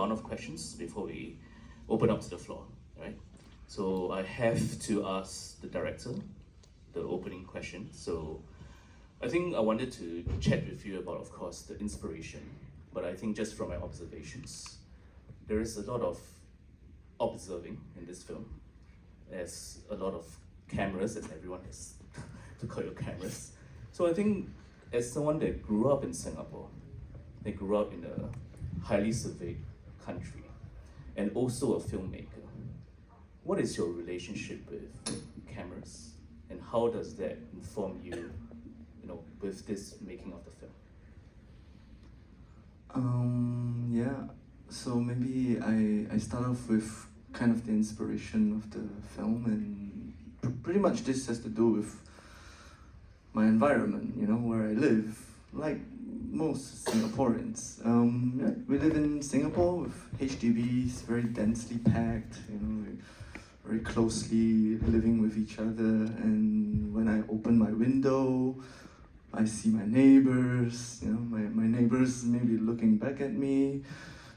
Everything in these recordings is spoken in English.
round of questions before we open up to the floor, right? So I have to ask the director the opening question. So I think I wanted to chat with you about, of course, the inspiration, but I think just from my observations, there is a lot of observing in this film. There's a lot of cameras, as everyone has to call your cameras. So I think as someone that grew up in Singapore, they grew up in a highly surveyed country, and also a filmmaker, what is your relationship with cameras, and how does that inform you, with this making of the film? Yeah, so maybe I start off with kind of the inspiration of the film, and pretty much this has to do with my environment, where I live, like most Singaporeans. Yeah, we live in Singapore with HDBs, very densely packed, very closely living with each other, and when I open my window, I see my neighbors, my neighbors maybe looking back at me.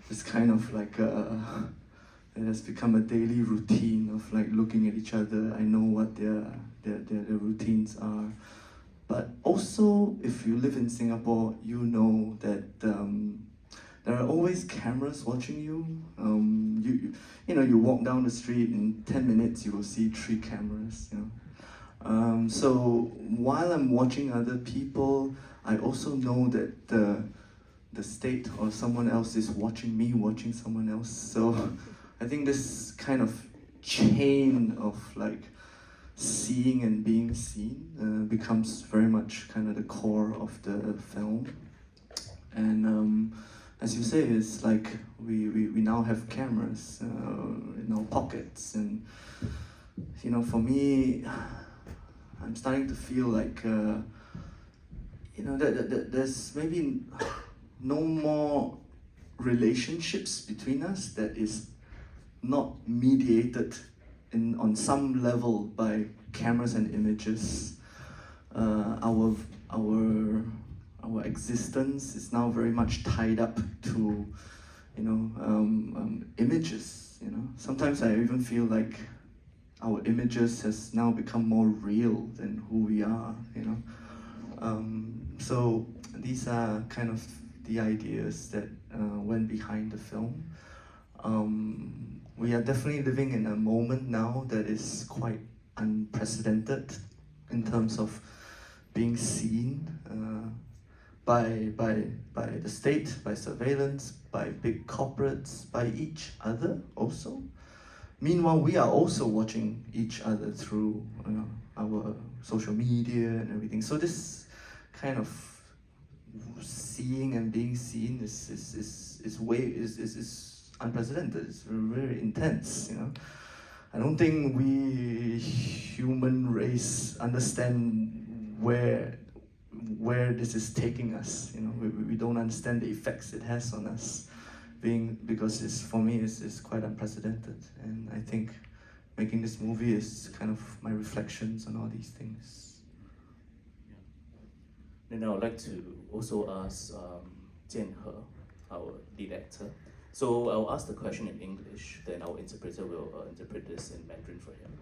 It's kind of like it has become a daily routine of like looking at each other. I know what their routines are. But also, if you live in Singapore, you know that there are always cameras watching you. You walk down the street, in 10 minutes you will see 3 cameras. So while I'm watching other people, I also know that the state or someone else is watching me, watching someone else. So I think this kind of chain of like seeing and being seen becomes very much kind of the core of the film. And as you say, it's like we now have cameras in our pockets, and for me, I'm starting to feel like that there's maybe no more relationships between us that is not mediated on some level by cameras and images. Our existence is now very much tied up to images. Sometimes I even feel like our images has now become more real than who we are. So these are kind of the ideas that went behind the film. We are definitely living in a moment now that is quite unprecedented in terms of being seen by the state, by surveillance, by big corporates, by each other also. Meanwhile, we are also watching each other through our social media and everything. So this kind of seeing and being seen is unprecedented. It's very intense. I don't think we human race understand where this is taking us. We don't understand the effects it has on us, because for me it's quite unprecedented. And I think making this movie is kind of my reflections on all these things. Yeah. And I would like to also ask Jian He, our lead actor. So I'll ask the question in English, then our interpreter will interpret this in Mandarin for him.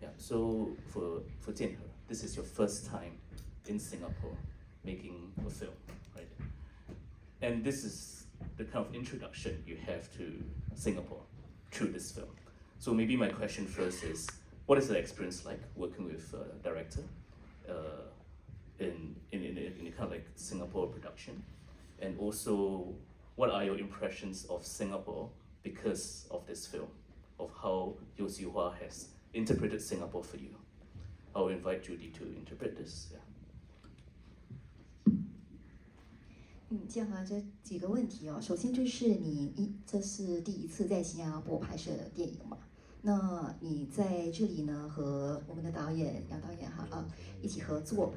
Yeah. So for Jian He, this is your first time in Singapore making a film, right? And this is the kind of introduction you have to Singapore through this film. So maybe my question first is, what is the experience like working with a director in a kind of like Singapore production? And also, what are your impressions of Singapore because of this film, of how Yeo Siew-Hua has interpreted Singapore for you? I'll invite Judy to interpret this. Yeah. 建和这几个问题哦，首先就是这是第一次在新加坡拍摄电影嘛？那你在这里呢和我们的导演杨导演一起合作，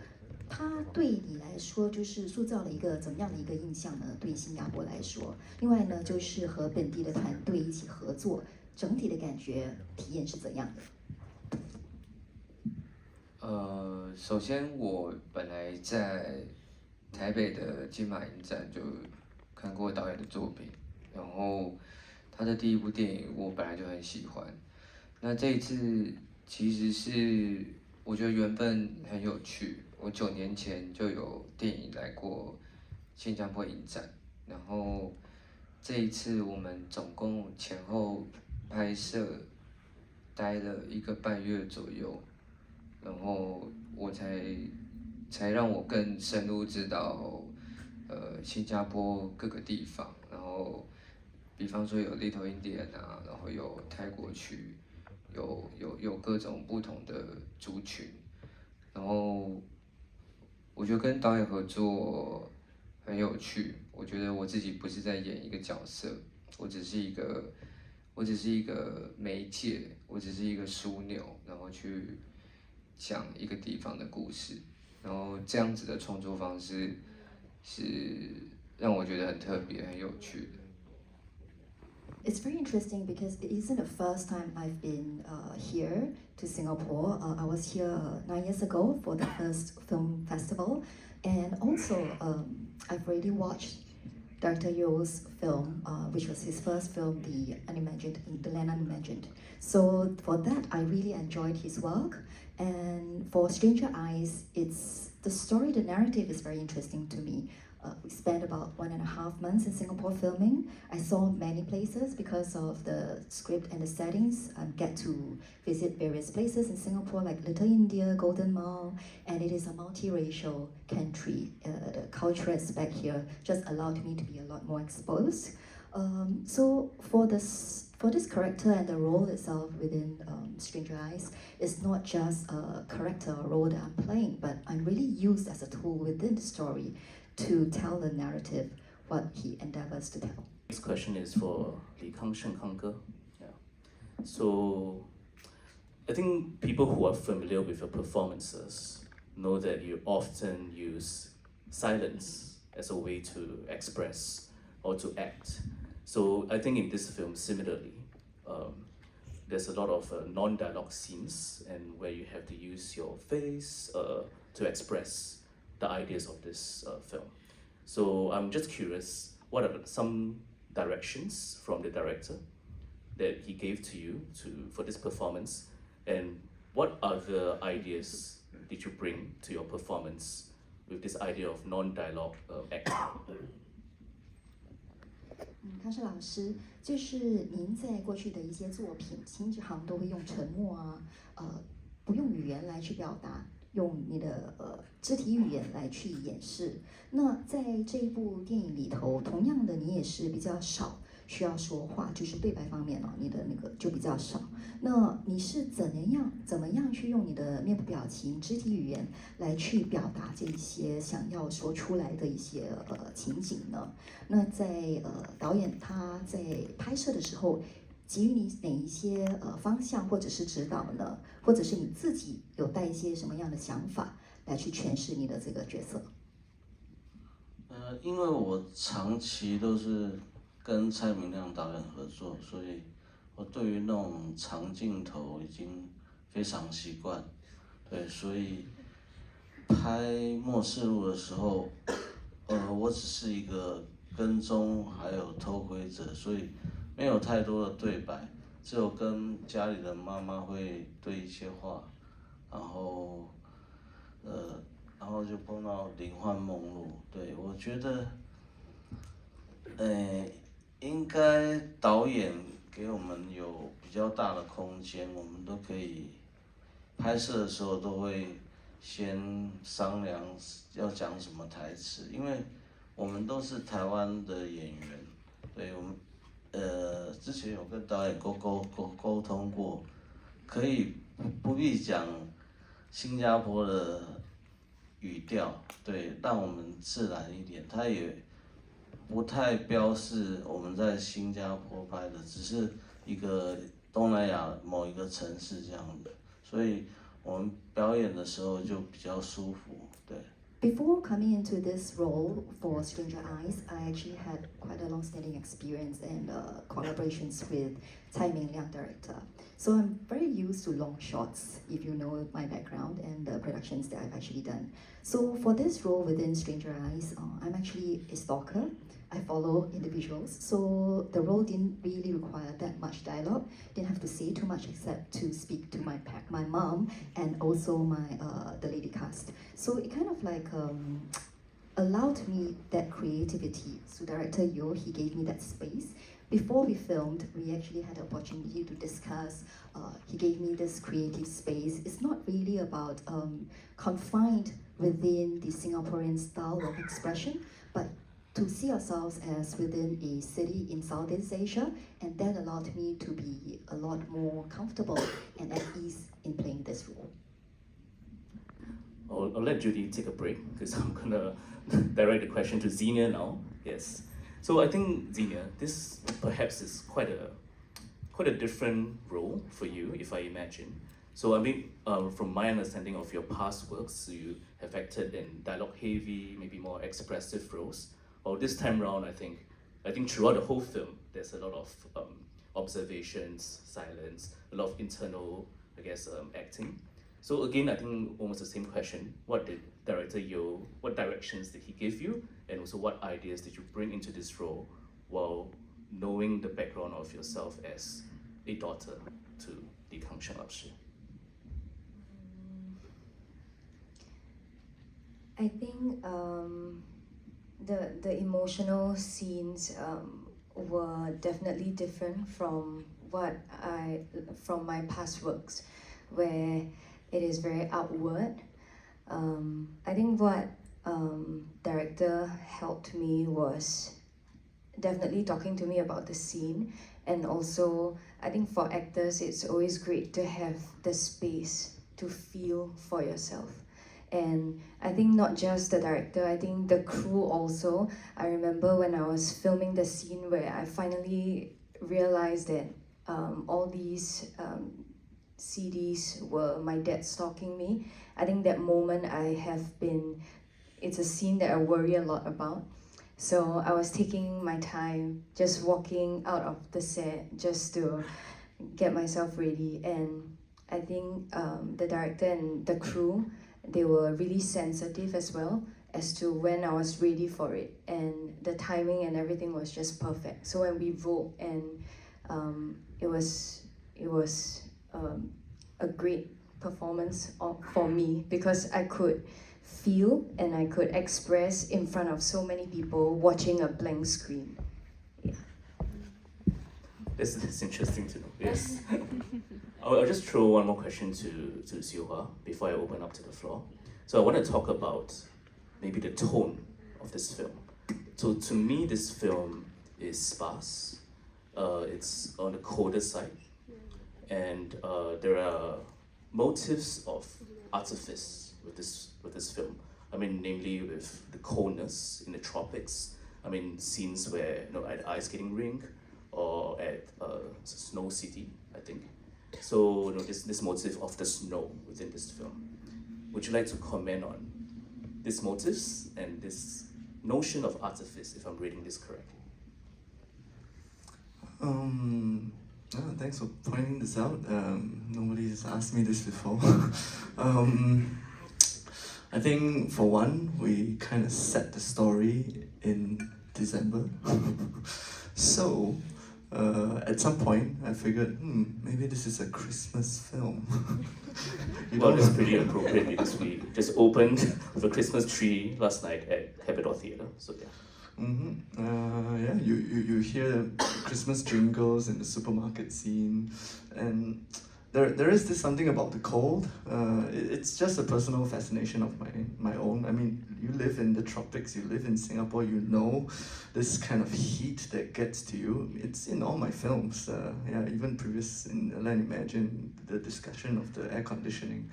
他对你来说就是塑造了一个怎么样的一个印象呢？对新加坡来说，另外呢就是和本地的团队一起合作，整体的感觉体验是怎样的？首先我本来在台北的金马影展就看过导演的作品，然后他的第一部电影我本来就很喜欢。那这一次其实是我觉得缘分很有趣。我9年前就有电影来过新加坡影展，然后这一次我们总共前后拍摄待了1个半月左右，然后我才让我更深入知道新加坡各个地方，然后比方说有 Little Indian 啊，然后有泰国区，有各种不同的族群，然后我觉得跟导演合作很有趣。我觉得我自己不是在演一个角色，我只是一个媒介，我只是一个枢纽，然后去讲一个地方的故事。然后这样子的创作方式是让我觉得很特别、很有趣的。It's very interesting because it isn't the first time I've been here to Singapore. I was here 9 years ago for the first film festival, and also I've already watched Director Yeo's film, which was his first film, The Land Unimagined. So for that, I really enjoyed his work. And for Stranger Eyes, the story, the narrative is very interesting to me. We spent about 1.5 months in Singapore filming. I saw many places because of the script and the settings. I get to visit various places in Singapore like Little India, Golden Mile, and it is a multiracial country. The cultural aspect here just allowed me to be a lot more exposed. So for this character and the role itself within Stranger Eyes, it's not just a character or role that I'm playing, but I'm really used as a tool within the story to tell the narrative, what he endeavors to tell. Next question is for Li Kangsheng Kangge. Yeah. So I think people who are familiar with your performances know that you often use silence as a way to express or to act. So I think in this film, similarly, there's a lot of non-dialogue scenes and where you have to use your face to express the ideas of this film. So I'm just curious, what are some directions from the director that he gave to you for this performance, and what other ideas did you bring to your performance with this idea of non-dialogue acting? 康世老师，就是您在过去的一些作品，经常都会用沉默啊，不用语言来去表达，用你的肢体语言来去演示。那在这一部电影里头，同样的你也是比较少需要说话，就是对白方面你的那个就比较少。那你是怎么样去用你的面部表情、肢体语言来去表达这一些想要说出来的一些情景呢？那在导演他在拍摄的时候，给予你哪一些方向或者是指导呢？或者是你自己有带一些什么样的想法来去诠释你的这个角色？因为我长期都是跟蔡明亮导演合作，所以我对于那种长镜头已经非常习惯。对，所以拍《末世录》的时候，我只是一个跟踪还有偷窥者，所以没有太多的对白，只有跟家里的妈妈会对一些话，然后就碰到灵幻梦露。对，我觉得，应该导演给我们有比较大的空间，我们都可以拍摄的时候都会先商量要讲什么台词，因为我们都是台湾的演员，对我们之前有跟导演沟通过，可以不必讲新加坡的语调，对，让我们自然一点。他也不太标示我们在新加坡拍的，只是一个东南亚某一个城市这样的，所以我们表演的时候就比较舒服，对。Before coming into this role for Stranger Eyes, I actually had quite a long-standing experience and collaborations with Tsai Ming-liang director. So I'm very used to long shots, if you know my background and the productions that I've actually done. So for this role within Stranger Eyes, I'm actually a stalker. I follow individuals, so the role didn't really require that much dialogue. Didn't have to say too much except to speak to my mom and also the lady cast. So it kind of like allowed me that creativity. So director Yo, he gave me that space. Before we filmed, we actually had the opportunity to discuss. He gave me this creative space. It's not really about confined within the Singaporean style of expression, but to see ourselves as within a city in Southeast Asia, and that allowed me to be a lot more comfortable and at ease in playing this role. I'll let Judy take a break because I'm gonna direct the question to Xenia now. Yes. So I think Xenia, this perhaps is quite a different role for you, if I imagine. So I mean, from my understanding of your past works, you have acted in dialogue-heavy, maybe more expressive roles. Or this time around, I think throughout the whole film, there's a lot of observations, silence, a lot of internal, I guess, acting. So again, I think almost the same question. What did director Yo, what directions did he give you? And also what ideas did you bring into this role while knowing the background of yourself as a daughter to Li Kangsheng Laoshi? I think the emotional scenes were definitely different from from my past works, where it is very outward. I think what director helped me was definitely talking to me about the scene, and also I think for actors it's always great to have the space to feel for yourself. And I think not just the director, I think the crew also. I remember when I was filming the scene where I finally realized that all these CDs were my dad stalking me. I think that moment it's a scene that I worry a lot about. So I was taking my time, just walking out of the set just to get myself ready. And I think the director and the crew, they were really sensitive as well as to when I was ready for it, and the timing and everything was just perfect. So when we wrote, and it was a great performance for me, because I could feel and I could express in front of so many people watching a blank screen. Yeah. That's interesting to know. Yes. I'll just throw one more question to Siu Hua before I open up to the floor. So I want to talk about maybe the tone of this film. So to me, this film is sparse. It's on the colder side, and there are motives of artifice with this film. I mean, namely with the coldness in the tropics. I mean, scenes where at ice skating rink or at Snow City, I think. So this motif of the snow within this film. Would you like to comment on these motifs and this notion of artifice, if I'm reading this correctly? Thanks for pointing this out. Nobody has asked me this before. I think for one, we kind of set the story in December. So at some point, I figured, maybe this is a Christmas film. Well, it's pretty appropriate because we just opened with a Christmas tree last night at Capitol Theatre. So yeah. Yeah, you hear Christmas jingles in the supermarket scene, and there is this something about the cold. It's just a personal fascination of my own. I mean, you live in the tropics, you live in Singapore, you know this kind of heat that gets to you. It's in all my films. Yeah, even previous in Land Imagine, the discussion of the air conditioning.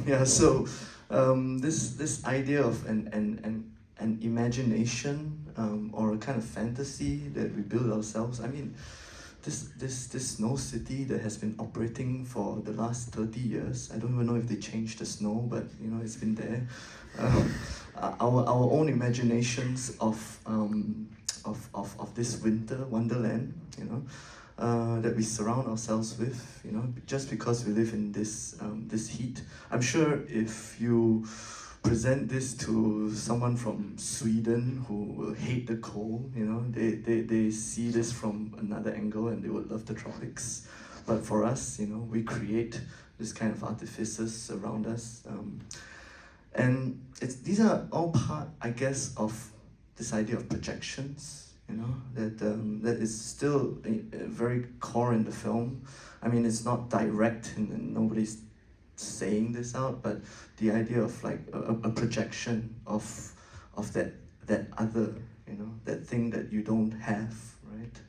Yeah, so this idea of an imagination or a kind of fantasy that we build ourselves. I mean, this snow city that has been operating for the last 30 years. I don't even know if they changed the snow, but it's been there. Our own imaginations of this winter wonderland, that we surround ourselves with, just because we live in this heat. I'm sure if you present this to someone from Sweden who will hate the cold, you know, they see this from another angle and they would love the tropics. But for us, you know, we create this kind of artifices around us. And these are all part, I guess, of this idea of projections, you know, that is still very core in the film. I mean, it's not direct and nobody's saying this out, but the idea of like a projection of that other, you know, that thing that you don't have, right?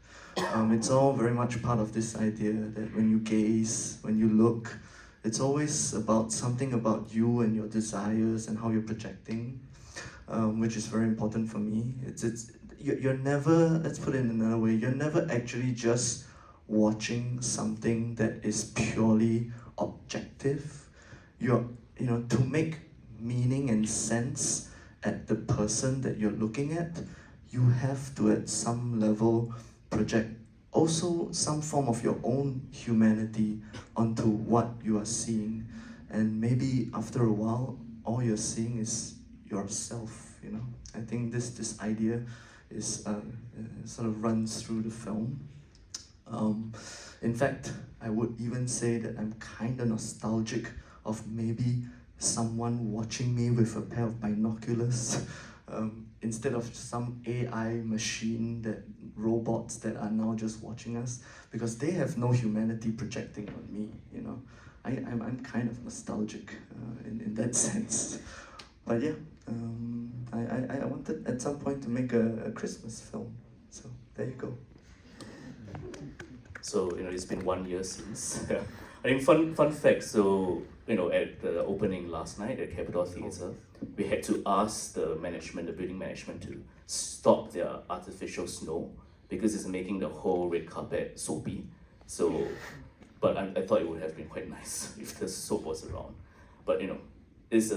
It's all very much part of this idea that when you gaze, when you look, it's always about something about you and your desires and how you're projecting, which is very important for me. You're never, let's put it in another way, you're never actually just watching something that is purely objective. You know, to make meaning and sense at the person that you're looking at, you have to at some level project also some form of your own humanity onto what you are seeing. And maybe after a while, all you're seeing is yourself, you know. I think this idea is sort of runs through the film. In fact, I would even say that I'm kind of nostalgic of maybe someone watching me with a pair of binoculars instead of some AI machine, that robots that are now just watching us, because they have no humanity projecting on me, you know. I'm kind of nostalgic in that sense. But yeah, I wanted at some point to make a Christmas film, so there you go. So, you know, it's been 1 year since. I think fun fact, so, you know, at the opening last night at Capitol Theatre, we had to ask the management, the building management, to stop their artificial snow because it's making the whole red carpet soapy. So, but I thought it would have been quite nice if the soap was around. But, you know, it's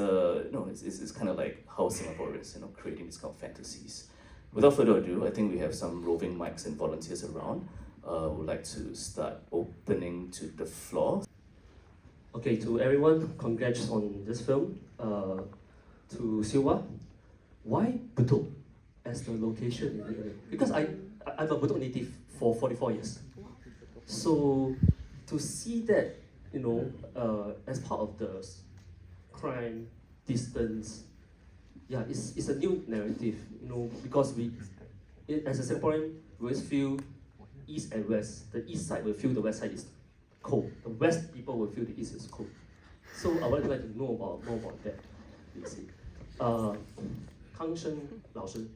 kind of like how Singaporeans, you know, creating these kind of fantasies. Without further ado, I think we have some roving mics and volunteers around. Would like to start opening to the floor. Okay, to everyone, congrats on this film. To Siwa, why Bedok as the location? Because I'm a Bedok native for 44 years. So to see that, you know, as part of the crime, distance, yeah, it's a new narrative, you know, because as a Singaporean, we always feel east and west. The east side will feel the west side is cold. The west people will feel the east is cold. So I would like to know more about that.康生老师，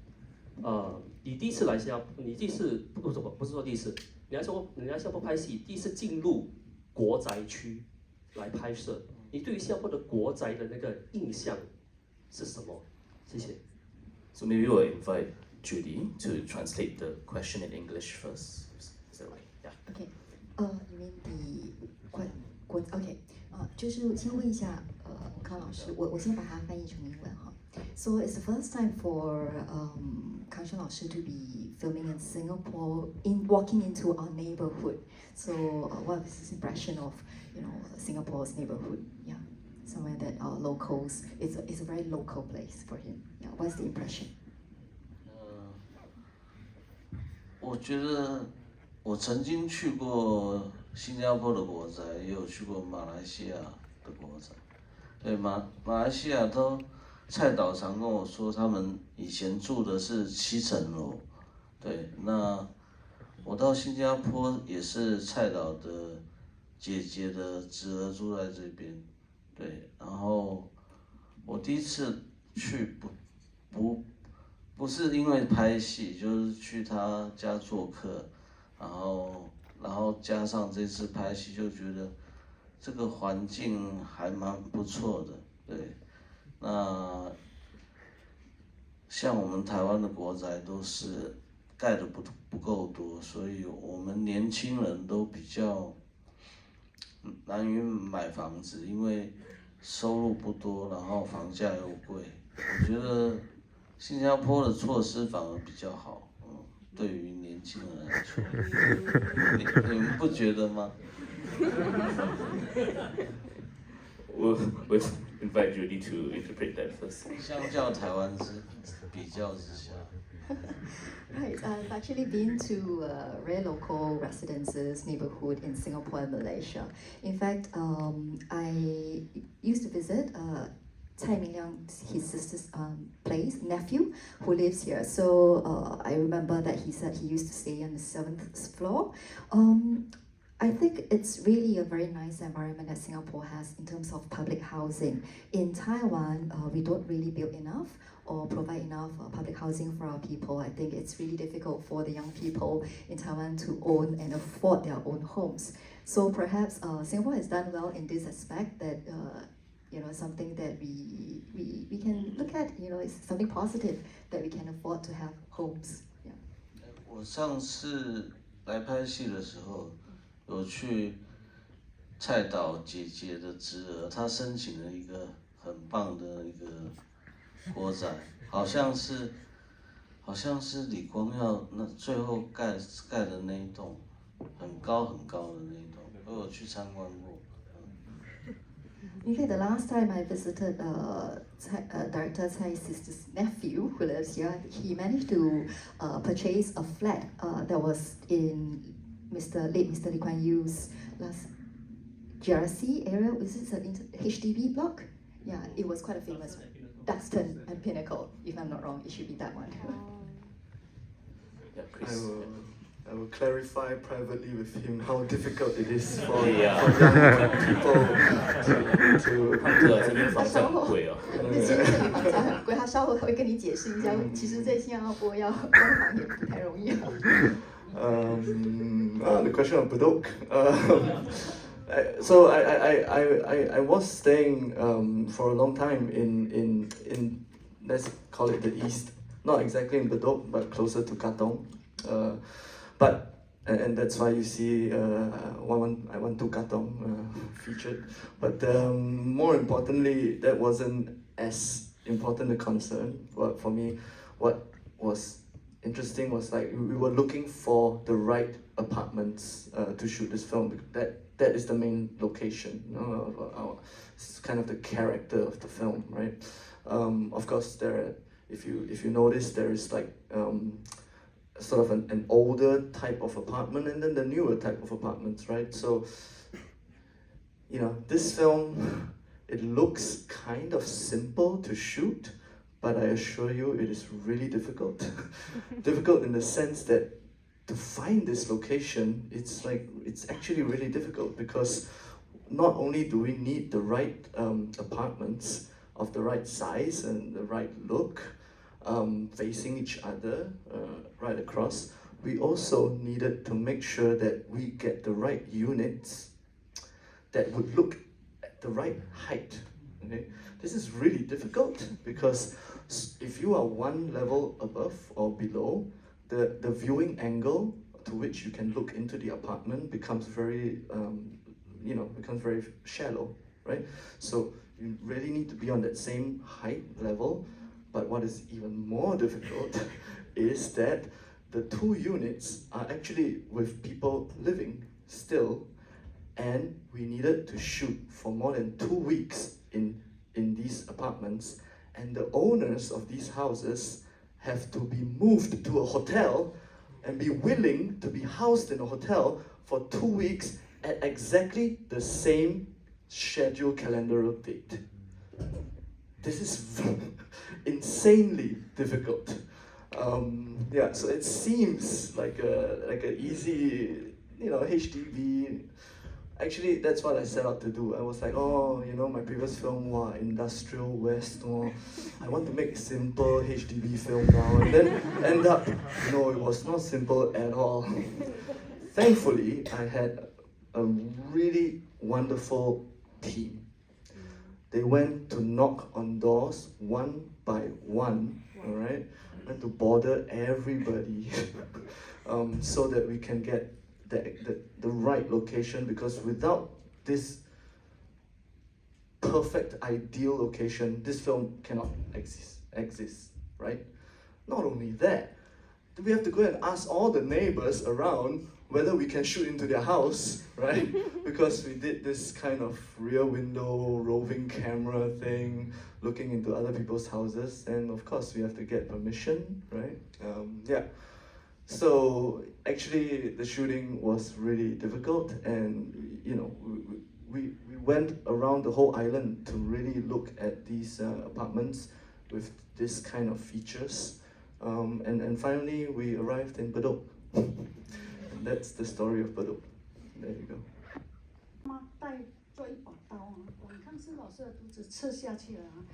你第一次来新加坡，你第一次不是说第一次，你来新加坡拍戏，第一次进入国宅区来拍摄，你对于新加坡的国宅的那个印象是什么？谢谢。So maybe we'll invite Judy to translate the question in English first. Is that right? Yeah. Okay. You mean the OK 就是先问一下康老师，我先把它翻译成英文哈。So it's the first time for Kang Shen 老师 to be filming in Singapore, walking into our neighborhood. So what is his impression of, you know, Singapore's neighborhood? Yeah, somewhere that our locals. It's a very local place for him. Yeah, what's the impression? 我觉得我曾经去过新加坡的国宅，也有去过马来西亚的国宅。对，马来西亚蔡导常跟我说，他们以前住的是7层楼。对，那我到新加坡也是蔡导的姐姐的侄儿住在这边。对，然后我第一次去不是因为拍戏，就是去他家做客，然后加上这次拍戏，就觉得这个环境还蛮不错的，对。那像我们台湾的国宅都是盖的不够多，所以我们年轻人都比较难于买房子，因为收入不多，然后房价又贵。我觉得新加坡的措施反而比较好，对于年轻人来说，你们不觉得吗？ invite Judy to interpret that first. 相较台湾是比较之下。 Right, I've actually been to very local residences, neighborhood in Singapore and Malaysia. In fact, I used to visit Tsai Ming-liang's, his sister's place, nephew, who lives here. So I remember that he said he used to stay on the 7th floor. I think it's really a very nice environment that Singapore has in terms of public housing. In Taiwan, we don't really build enough or provide enough public housing for our people. I think it's really difficult for the young people in Taiwan to own and afford their own homes. So perhaps Singapore has done well in this aspect that something that we can look at, it's something positive that we can afford to have homes. Yeah. 我上次来拍戏的时候，有去蔡导姐姐的侄儿，他申请了一个很棒的一个国宅，好像是李光耀那最后盖的那一栋，很高的那一栋，我有去参观过。 In fact, the last time I visited Director Tsai's sister's nephew who lives here, he managed to purchase a flat that was in late Mr. Lee Kuan Yew's last GRC area. Is this an HDB block? Yeah, it was quite a famous one. Duxton and Pinnacle, if I'm not wrong, it should be that one. Yeah, Chris. I will clarify privately with him how difficult it is for, Yeah. for young people to 这边房价很贵哦。其实这里房价很贵，他稍后会跟你解释一下。其实，在新加坡要购房也不太容易。The question of Bedok. So I was staying for a long time in let's call it the east, not exactly in Bedok, but closer to Katong. And that's why you see I want to Katong featured. But more importantly, that wasn't as important a concern. But for me, what was interesting was like we were looking for the right apartments to shoot this film. That is the main location. It's kind of the character of the film, right? Of course, if you notice, there is like sort of an older type of apartment and then the newer type of apartments, right? So, this film, it looks kind of simple to shoot, but I assure you it is really difficult. Difficult in the sense that to find this location, it's actually really difficult because not only do we need the right apartments of the right size and the right look, facing each other right across, we also needed to make sure that we get the right units that would look at the right height. Okay? This is really difficult because if you are one level above or below, the viewing angle to which you can look into the apartment becomes very very shallow, right? So you really need to be on that same height level. But what is even more difficult is that the two units are actually with people living still, and we needed to shoot for more than 2 weeks in these apartments, and the owners of these houses have to be moved to a hotel and be willing to be housed in a hotel for 2 weeks at exactly the same scheduled calendar date. This is insanely difficult. So it seems like a easy, HDB. Actually, that's what I set out to do. I was like, my previous film was Industrial West. I want to make a simple HDB film now, and then end up, no, it was not simple at all. Thankfully, I had a really wonderful team. They went to knock on doors one by one, all right? Went to bother everybody so that we can get the right location, because without this perfect, ideal location, this film cannot exist, right? Not only that, we have to go and ask all the neighbors around whether we can shoot into their house, right? Because we did this kind of rear window roving camera thing, looking into other people's houses, and of course we have to get permission, right? Yeah. So actually the shooting was really difficult, and you know, we went around the whole island to really look at these apartments with this kind of features. And finally we arrived in Bedok. And that's the story of Bedok. There you go. 妈带做一把刀啊，你看是老师的肚子刺下去了啊。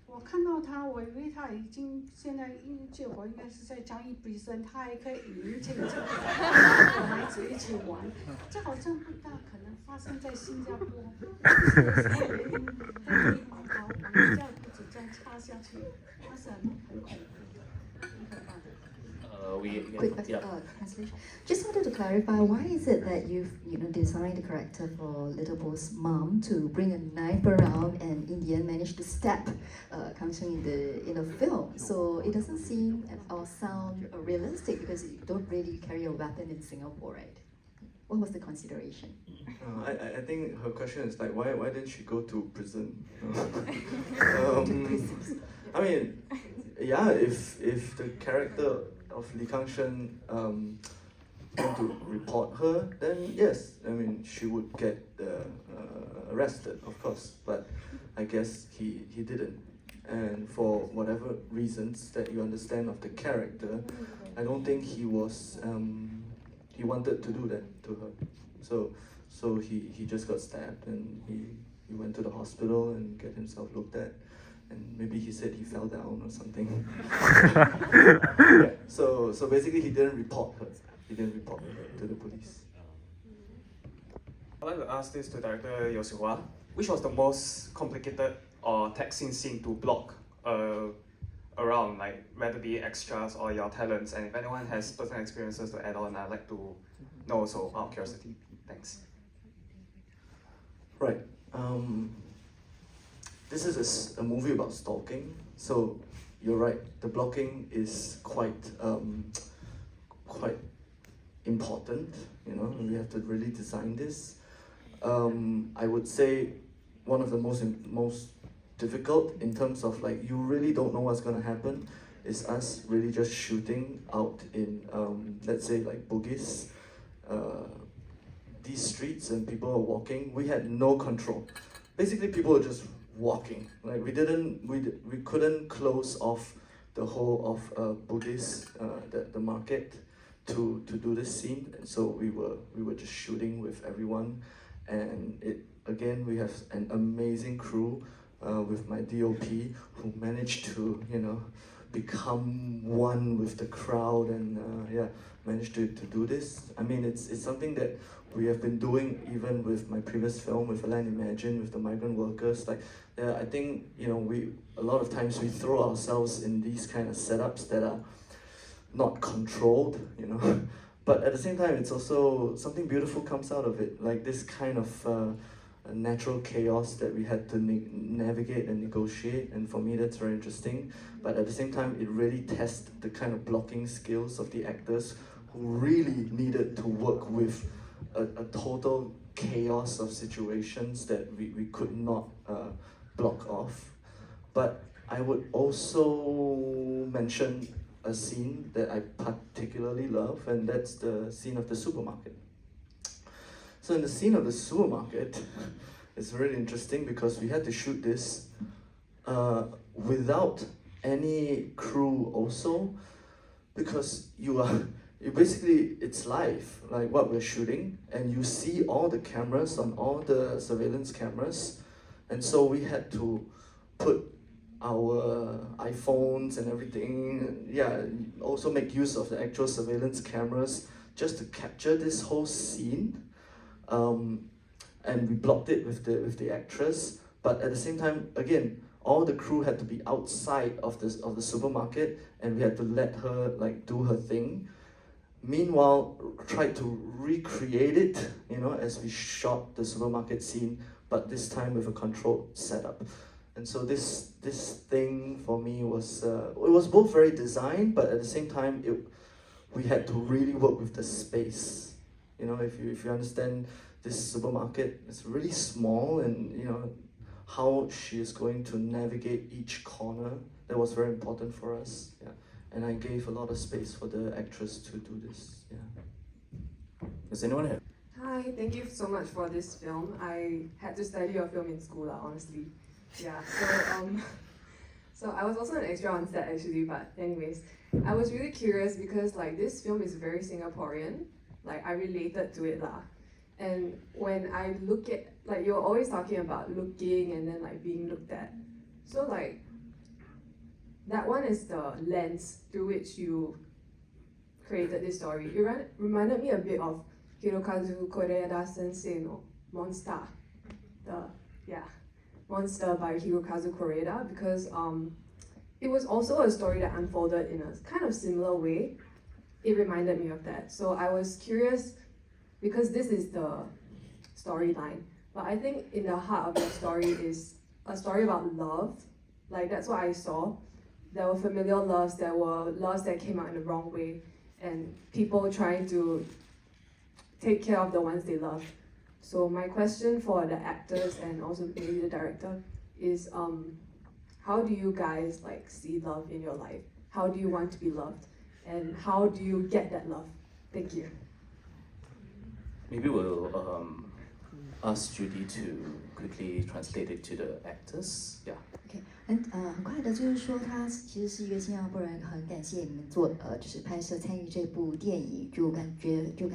我看到他，我以为他已经现在救活应该是在嘉义 prison， 他还可以引进这个小孩子一起玩，这好像不大可能发生在新加坡。什么原因带着一把刀往人家的肚子这样插下去，那是很恐怖的，很可怕的。Quick translation. Just wanted to clarify, why is it that you've designed the character for Little Bo's mom to bring a knife around and in the end manage to stab Kang Cheng in the film? So it doesn't seem or sound realistic because you don't really carry a weapon in Singapore, right? What was the consideration? I think her question is like, why didn't she go to prison? I mean, yeah, if the character of Li Kangsheng want to report her, then yes, I mean she would get arrested, of course. But I guess he didn't, and for whatever reasons that you understand of the character, I don't think he was he wanted to do that to her. So he just got stabbed, and he went to the hospital and get himself looked at. And maybe he said he fell down or something. Yeah. So basically he didn't report her. He didn't report her to the police. I'd like to ask this to Director Yosua. Which was the most complicated or taxing scene to block around, like whether be extras or your talents? And if anyone has personal experiences to add on, I'd like to know also out of curiosity. Thanks. Right. This is a movie about stalking, so you're right. The blocking is quite important. You know, we have to really design this. I would say one of the most difficult in terms of like you really don't know what's gonna happen is us really just shooting out in let's say like Bugis, these streets, and people are walking. We had no control. Basically, people were just walking. Like we couldn't close off the whole of Bugis, the market, to do this scene. And so we were just shooting with everyone, and we have an amazing crew with my DOP who managed to become one with the crowd and managed to do this. I mean, it's something that we have been doing even with my previous film with Land Imagine with the migrant workers. Like, I think a lot of times we throw ourselves in these kind of setups that are not controlled, but at the same time, it's also something beautiful comes out of it, like this kind of natural chaos that we had to navigate and negotiate, and for me that's very interesting. But at the same time, it really tests the kind of blocking skills of the actors who really needed to work with a total chaos of situations that we could not block off. But I would also mention a scene that I particularly love, and that's the scene of the supermarket. So in the scene of the supermarket, it's really interesting because we had to shoot this without any crew also, because it's live, like what we're shooting, and you see all the cameras on all the surveillance cameras, and so we had to put our iPhones and everything, also make use of the actual surveillance cameras just to capture this whole scene. And we blocked it with the actress, but at the same time, again, all the crew had to be outside of the supermarket, and we had to let her like do her thing. Meanwhile, tried to recreate it, as we shot the supermarket scene, but this time with a controlled setup. And so this thing for me was it was both very design, but at the same time we had to really work with the space You know, if you understand this supermarket, it's really small, and you know how she is going to navigate each corner. That was very important for us. Yeah, and I gave a lot of space for the actress to do this. Yeah. Does anyone have? Hi, thank you so much for this film. I had to study your film in school, honestly. Yeah, so I was also an extra on set actually, but anyways, I was really curious because like this film is very Singaporean, like I related to it lah. And when I look at, like you're always talking about looking and then like being looked at. So like, that one is the lens through which you created this story. It reminded me a bit of Hirokazu Koreeda Sensei no Monster. Monster by Hirokazu Koreeda, because it was also a story that unfolded in a kind of similar way. It reminded me of that. So I was curious, because this is the storyline, but I think in the heart of the story is a story about love. Like that's what I saw. There were familial loves, there were loves that came out in the wrong way, and people trying to take care of the ones they love. So my question for the actors and also maybe the director is, how do you guys like see love in your life? How do you want to be loved? And how do you get that love? Thank you. Maybe we'll ask Judy to quickly translate it to the actors. Yeah. OK，很快的，就是说他其实是一个新加坡人，很感谢你们就是拍摄参与这部电影，就感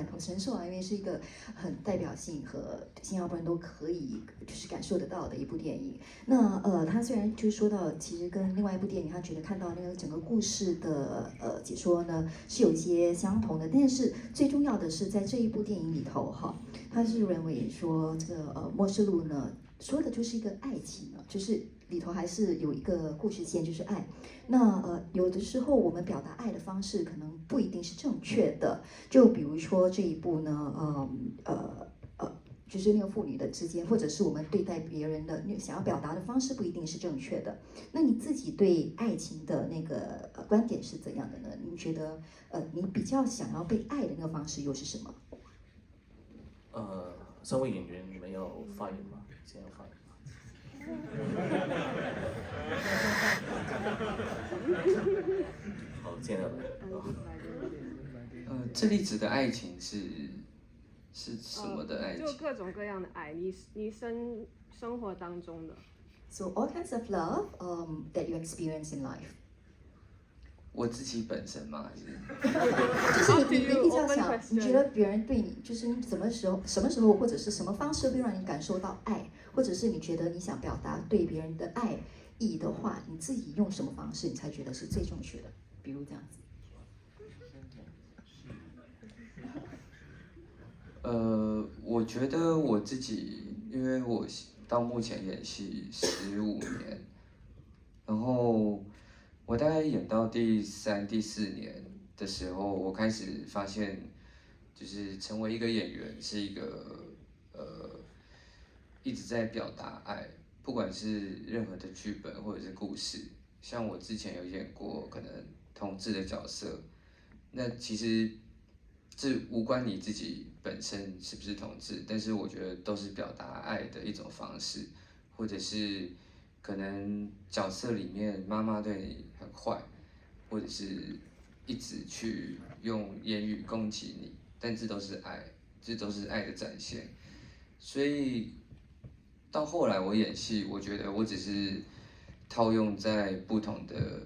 同身受啊，因为是一个很代表性和新加坡人都可以就是感受得到的一部电影。那他虽然就说到，其实跟另外一部电影，他觉得看到那个整个故事的解说呢是有一些相同的，但是最重要的是在这一部电影里头哈，他是认为说这个末世录呢说的就是一个爱情呢，就是里头还是有一个故事线，就是爱。那有的时候我们表达爱的方式可能不一定是正确的，就比如说这一部呢，就是那个父女的之间，或者是我们对待别人的想要表达的方式不一定是正确的。那你自己对爱情的那个观点是怎样的呢？你觉得你比较想要被爱的那个方式又是什么？三位演员，你们要发言吗？先要发言。好，接下来。这里指的爱情是什么的爱情？就各种各样的爱，你生活当中的。So all kinds of love that you experience in life. 我自己本身吗？还是？就是你比较想，你觉得别人对你，就是你什么时候，或者是什么方式会让你感受到爱，或者是你觉得你想表达对别人的爱意的话，你自己用什么方式你才觉得是最正确的？比如这样子。我觉得我自己，因为我到目前演戏15年，然后我大概演到第3、第4年的时候，我开始发现，就是成为一个演员是一个一直在表达爱，不管是任何的剧本或者是故事。像我之前有演过可能同志的角色，那其实这无关你自己本身是不是同志，但是我觉得都是表达爱的一种方式，或者是可能角色里面妈妈对你很坏，或者是一直去用言语攻击你，但这都是爱，这都是爱的展现。所以到后来我演戏，我觉得我只是套用在不同的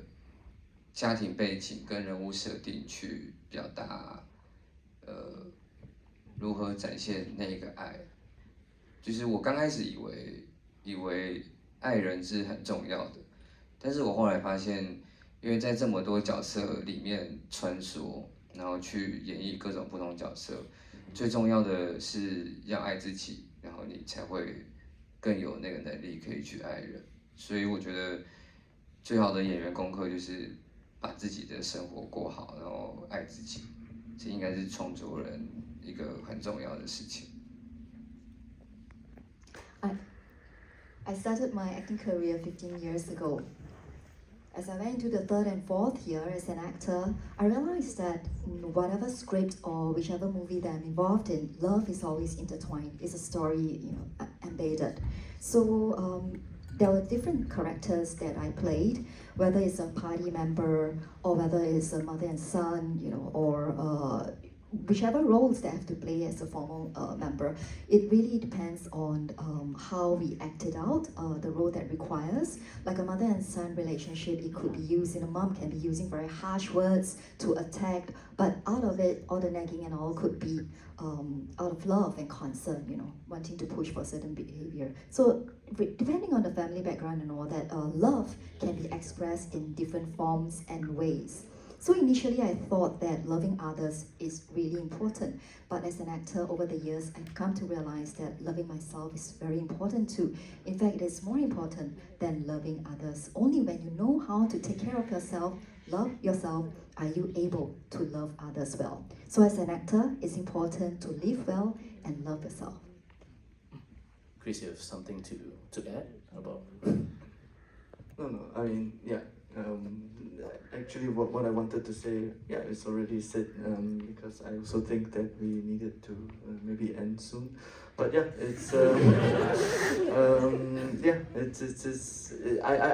家庭背景跟人物设定去表达，如何展现那个爱。就是我刚开始以为爱人是很重要的，但是我后来发现，因为在这么多角色里面穿梭，然后去演绎各种不同角色，最重要的是要爱自己，然后你才会更有那个能力可以去爱人。所以我觉得最好的演员功课就是把自己的生活过好，然后爱自己，这应该是创作人一个很重要的事情。I started my acting career 15 years ago. as I went into the third and fourth year as an actor, I realized that in whatever script or whichever movie that I'm involved in, love is always intertwined. It's a story, embedded. So there were different characters that I played, whether it's a party member or whether it's a mother and son, or whichever roles they have to play as a formal member. It really depends on how we act it out, the role that requires. Like a mother and son relationship, it could be used, a mom can be using very harsh words to attack, but out of it, all the nagging and all could be out of love and concern, wanting to push for certain behavior. So depending on the family background and all that, love can be expressed in different forms and ways. So initially I thought that loving others is really important, but as an actor over the years, I've come to realize that loving myself is very important too. In fact, it is more important than loving others. Only when you know how to take care of yourself, love yourself, are you able to love others well. So as an actor, it's important to live well and love yourself. Chris, you have something to add about? No, I mean, yeah. Actually, what I wanted to say, yeah, it's already said, because I also think that we needed to maybe end soon. But yeah, it's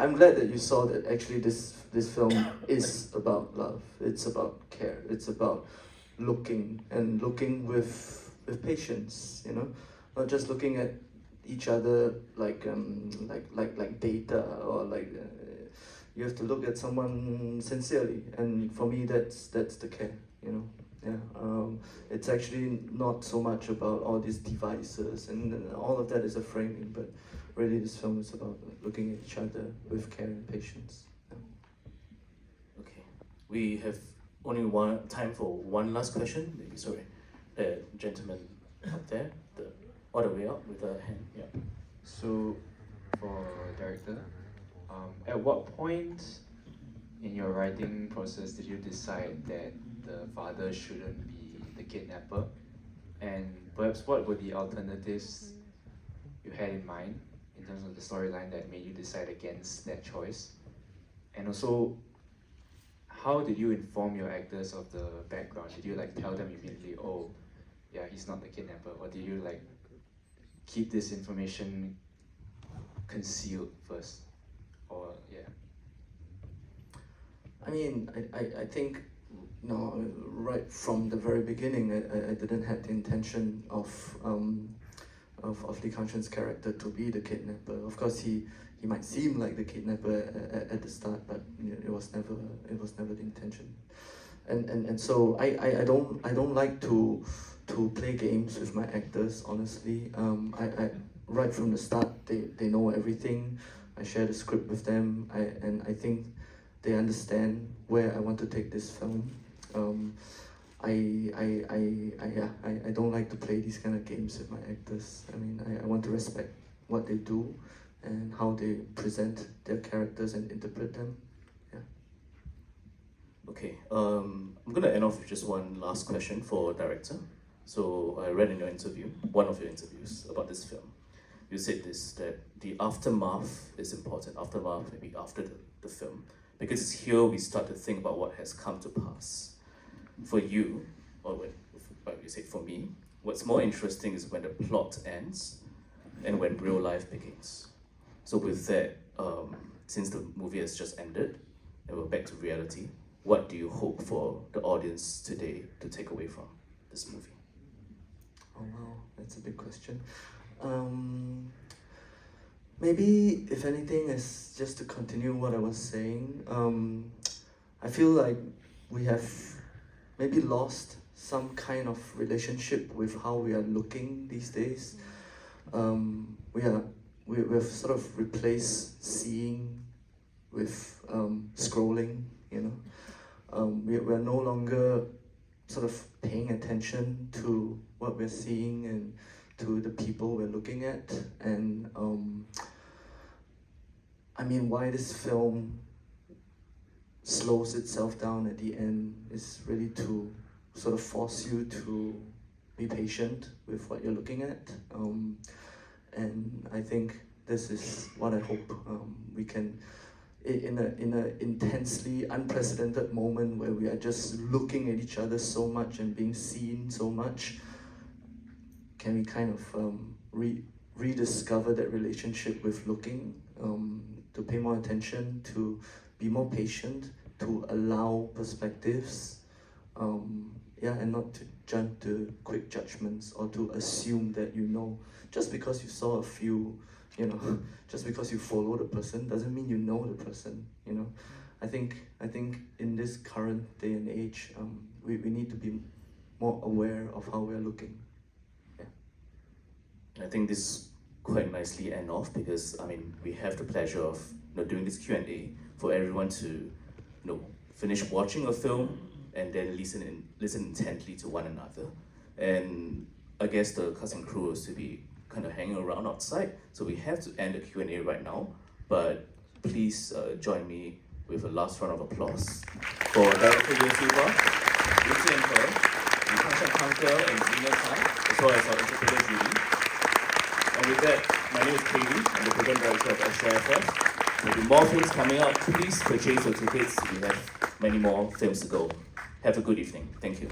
I'm glad that you saw that actually this film is about love. It's about care. It's about looking with patience. Not just looking at each other like data or like. You have to look at someone sincerely, and for me, that's the care. It's actually not so much about all these devices, and all of that is a framing, but really this film is about looking at each other with care and patience. Yeah. Okay, we have only time for one last question. Maybe, sorry, the gentleman up there, all the way up with a hand. Yeah. So, for director, at what point in your writing process did you decide that the father shouldn't be the kidnapper? And perhaps what were the alternatives you had in mind in terms of the storyline that made you decide against that choice? And also, how did you inform your actors of the background? Did you tell them immediately, oh, yeah, he's not the kidnapper? Or did you keep this information concealed first? Or yeah. I mean, I think, right from the very beginning, I didn't have the intention of Lee Kang-shen's character to be the kidnapper. Of course, he might seem like the kidnapper at the start, but it was never the intention. And so I don't like to play games with my actors. Honestly, I right from the start they know everything. I share the script with them, and I think they understand where I want to take this film. I don't like to play these kind of games with my actors. I mean, I want to respect what they do and how they present their characters and interpret them. Yeah. Okay, I'm gonna end off with just one last question for director. So I read in your interview, one of your interviews about this film, you said this, that the aftermath is important, aftermath maybe after the film, because it's here we start to think about what has come to pass. For you, or you say for me, what's more interesting is when the plot ends and when real life begins. So with that, since the movie has just ended and we're back to reality, what do you hope for the audience today to take away from this movie? Oh wow, that's a big question. Maybe, if anything, is just to continue what I was saying. I feel like we have maybe lost some kind of relationship with how we are looking these days. We've sort of replaced seeing with scrolling. We're no longer sort of paying attention to what we're seeing and to the people we're looking at. And I mean, why this film slows itself down at the end is really to sort of force you to be patient with what you're looking at. And I think this is what I hope we can in a intensely unprecedented moment where we are just looking at each other so much and being seen so much, can we kind of rediscover that relationship with looking, to pay more attention, to be more patient, to allow perspectives, and not to jump to quick judgments or to assume that you know. Just because you saw a few, just because you follow the person doesn't mean you know the person, I think in this current day and age, we need to be more aware of how we're looking. I think this quite nicely end off because we have the pleasure of doing this Q&A for everyone to finish watching a film and then listen intently to one another. And I guess the cast and crew is to be kind of hanging around outside, so we have to end the Q&A right now. But please join me with a last round of applause for Director Yeo Silva, Lucy and Her, Natasha Kanker and Zina Tsai, as well as our interpreter Judy. And with that, my name is Katie, I'm the program director of SGIFF35. There'll be more films coming out. Please purchase your tickets. We have many more films to go. Have a good evening. Thank you.